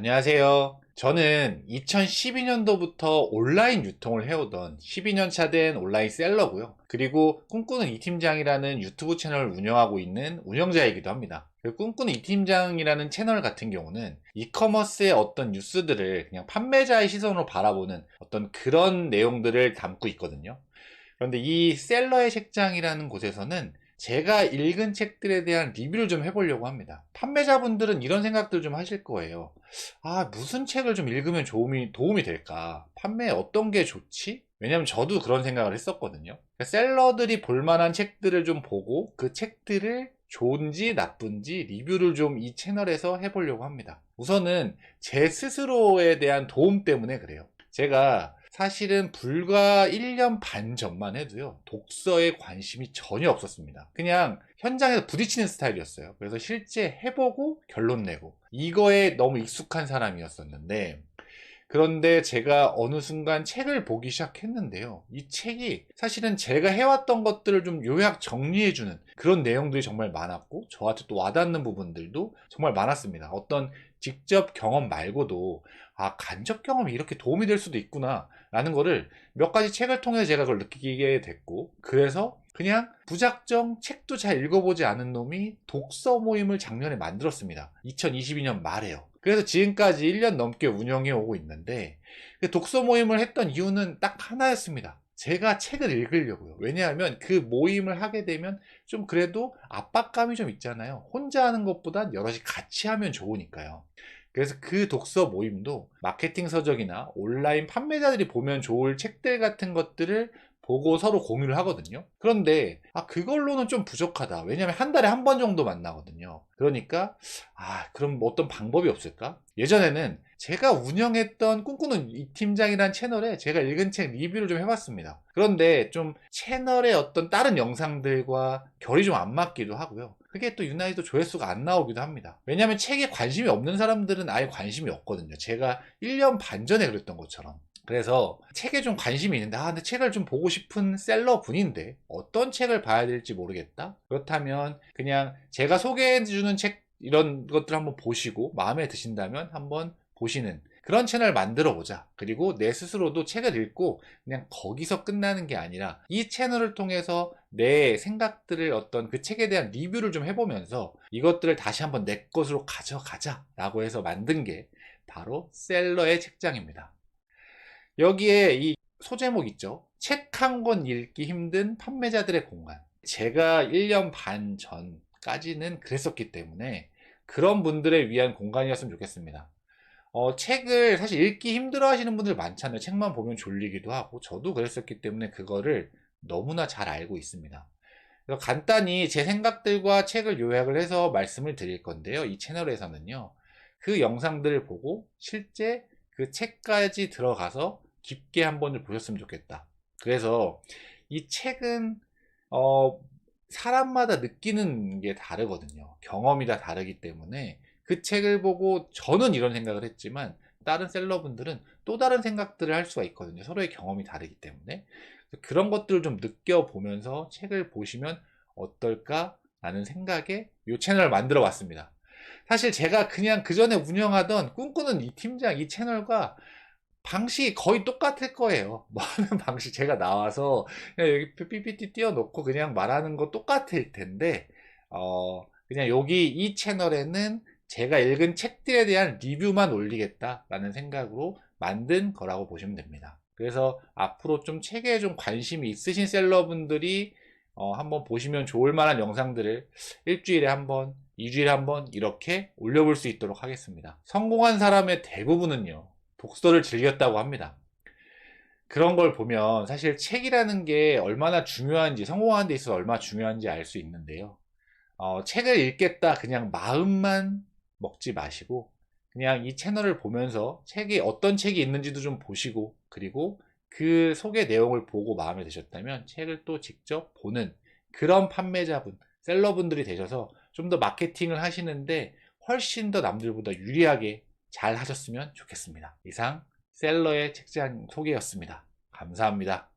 안녕하세요. 저는 2012년도부터 온라인 유통을 해오던 12년 차 된 온라인 셀러고요. 그리고 꿈꾸는 이 팀장이라는 유튜브 채널을 운영하고 있는 운영자이기도 합니다. 그 꿈꾸는 이 팀장이라는 채널 같은 경우는 이커머스의 어떤 뉴스들을 그냥 판매자의 시선으로 바라보는 어떤 그런 내용들을 담고 있거든요. 그런데 이 셀러의 책장이라는 곳에서는 제가 읽은 책들에 대한 리뷰를 좀 해보려고 합니다. 판매자분들은 이런 생각들 좀 하실 거예요. 무슨 책을 좀 읽으면 도움이 될까? 판매에 어떤 게 좋지? 왜냐면 저도 그런 생각을 했었거든요. 그러니까 셀러들이 볼만한 책들을 좀 보고 그 책들을 좋은지 나쁜지 리뷰를 좀 이 채널에서 해보려고 합니다. 우선은 제 스스로에 대한 도움 때문에 그래요. 제가 사실은 불과 1년 반 전만 해도요, 독서에 관심이 전혀 없었습니다. 그냥 현장에서 부딪히는 스타일이었어요. 그래서 실제 해보고 결론 내고, 이거에 너무 익숙한 사람이었었는데, 그런데 제가 어느 순간 책을 보기 시작했는데요. 이 책이 사실은 제가 해왔던 것들을 좀 요약 정리해주는 그런 내용들이 정말 많았고, 저한테 또 와닿는 부분들도 정말 많았습니다. 어떤 직접 경험 말고도, 간접 경험이 이렇게 도움이 될 수도 있구나, 라는 거를 몇 가지 책을 통해서 제가 그걸 느끼게 됐고, 그래서 그냥 무작정 책도 잘 읽어보지 않은 놈이 독서 모임을 작년에 만들었습니다. 2022년 말에요. 그래서 지금까지 1년 넘게 운영해 오고 있는데, 그 독서 모임을 했던 이유는 딱 하나였습니다. 제가 책을 읽으려고요. 왜냐하면 그 모임을 하게 되면 좀 그래도 압박감이 좀 있잖아요. 혼자 하는 것보단 여럿이 같이 하면 좋으니까요. 그래서 그 독서 모임도 마케팅 서적이나 온라인 판매자들이 보면 좋을 책들 같은 것들을 보고 서로 공유를 하거든요. 그런데 그걸로는 좀 부족하다. 왜냐하면 한 달에 한 번 정도 만나거든요. 그러니까 그럼 뭐 어떤 방법이 없을까? 예전에는 제가 운영했던 꿈꾸는 이 팀장이란 채널에 제가 읽은 책 리뷰를 좀 해봤습니다. 그런데 좀 채널의 어떤 다른 영상들과 결이 좀 안 맞기도 하고요. 그게 또 유난히도 조회수가 안 나오기도 합니다. 왜냐하면 책에 관심이 없는 사람들은 아예 관심이 없거든요. 제가 1년 반 전에 그랬던 것처럼. 그래서 책에 좀 관심이 있는데 근데 책을 좀 보고 싶은 셀러 분인데 어떤 책을 봐야 될지 모르겠다. 그렇다면 그냥 제가 소개해주는 책 이런 것들 한번 보시고 마음에 드신다면 한번 보시는 그런 채널 만들어 보자. 그리고 내 스스로도 책을 읽고 그냥 거기서 끝나는 게 아니라 이 채널을 통해서 내 생각들을 어떤 그 책에 대한 리뷰를 좀 해보면서 이것들을 다시 한번 내 것으로 가져가자 라고 해서 만든 게 바로 셀러의 책장입니다. 여기에 이 소제목 있죠. 책 한 권 읽기 힘든 판매자들의 공간. 제가 1년 반 전까지는 그랬었기 때문에 그런 분들을 위한 공간이었으면 좋겠습니다. 책을 사실 읽기 힘들어 하시는 분들 많잖아요. 책만 보면 졸리기도 하고. 저도 그랬었기 때문에 그거를 너무나 잘 알고 있습니다. 그래서 간단히 제 생각들과 책을 요약을 해서 말씀을 드릴 건데요. 이 채널에서는요. 그 영상들을 보고 실제 그 책까지 들어가서 깊게 한 번을 보셨으면 좋겠다. 그래서 이 책은 어, 사람마다 느끼는 게 다르거든요. 경험이 다 다르기 때문에 그 책을 보고 저는 이런 생각을 했지만 다른 셀러분들은 또 다른 생각들을 할 수가 있거든요. 서로의 경험이 다르기 때문에. 그런 것들을 좀 느껴보면서 책을 보시면 어떨까라는 생각에 이 채널을 만들어 봤습니다. 사실 제가 그냥 그 전에 운영하던 꿈꾸는 이 팀장 이 채널과 방식이 거의 똑같을 거예요. 뭐 하는 방식 제가 나와서 그냥 여기 PPT 띄워놓고 그냥 말하는 거 똑같을 텐데 그냥 여기 이 채널에는 제가 읽은 책들에 대한 리뷰만 올리겠다라는 생각으로 만든 거라고 보시면 됩니다. 그래서 앞으로 좀 책에 좀 관심이 있으신 셀러분들이 한번 보시면 좋을 만한 영상들을 일주일에 한 번, 2주일에 한 번 이렇게 올려볼 수 있도록 하겠습니다. 성공한 사람의 대부분은요, 독서를 즐겼다고 합니다. 그런 걸 보면 사실 책이라는 게 얼마나 중요한지, 성공하는 데 있어서 얼마나 중요한지 알 수 있는데요. 책을 읽겠다 그냥 마음만 먹지 마시고 그냥 이 채널을 보면서 책이 어떤 책이 있는지도 좀 보시고 그리고 그 속의 내용을 보고 마음에 드셨다면 책을 또 직접 보는 그런 판매자분, 셀러분들이 되셔서 좀 더 마케팅을 하시는데 훨씬 더 남들보다 유리하게 잘 하셨으면 좋겠습니다. 이상 셀러의 책장 소개였습니다. 감사합니다.